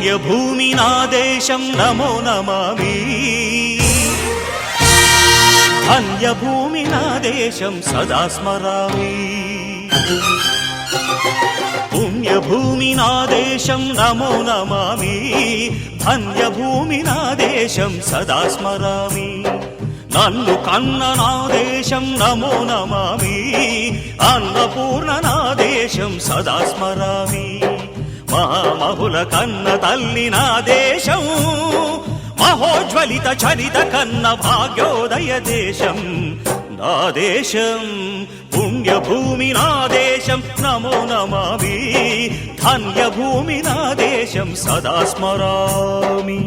పుణ్యభూమి నా దేశం నమో నమామి ధన్యభూమి నా దేశం సదా స్మరామి పుణ్యభూమి నా దేశం నమో నమామి ధన్యభూమి నా దేశం సదా స్మరామి నన్ను కన్న నా దేశం నమో నమామి అన్నపూర్ణ నా దేశం సదా స్మరామి మహామహుల కన్న తల్లి నా దేశం మహోజ్వలిత చరిత కన్న భాగ్యోదయ దేశం నా దేశం పుణ్యభూమి నా దేశం నమో నమామి ధన్యభూమి నా దేశం సదా స్మరామి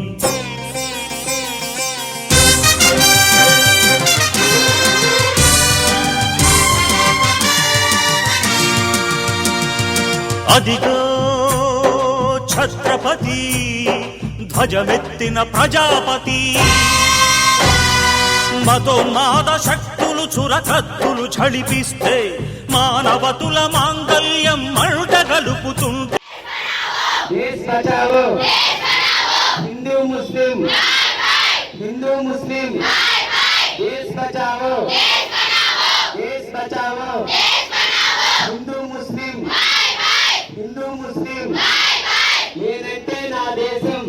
అదిగో ఛత్రపతి ధ్వజమెత్తిన ప్రజాపతి మతోన్మాద శక్తులు చురకత్తులు ఝళిపిస్తే మానవతుల మాంగల్యం మంట గలుపుతుంటే హిందూ ముస్లిం హిందూ ముస్లిం దేశ్ బచావో దేశ్ బచావో హిందూ ముస్లిం హిందూ ముస్లిం నేనంటే నా దేశం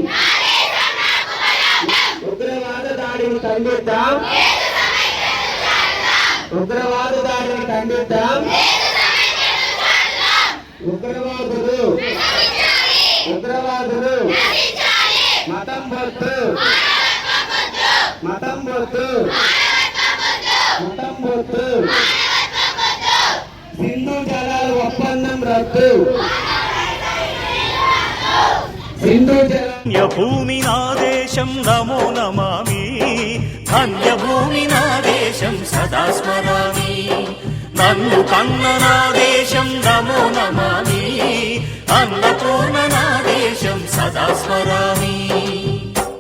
ఉగ్రవాద దాడిని ఖండిద్దాం ఉగ్రవాద దాడిని ఖండిద్దాం ఉగ్రవాదులు ఉగ్రవాదులు మతం వద్దు మతం వద్దు మతం వద్దు సింధు జలాల ఒప్పందం రద్దు సింధు భూమి నా దేశం నమో నమామి ధన్యభూమి నా దేశం సదా స్మరామి నన్ను కన్న నా దేశం నమో నమామి అన్నపూర్ణ నా దేశం సదా స్మరామి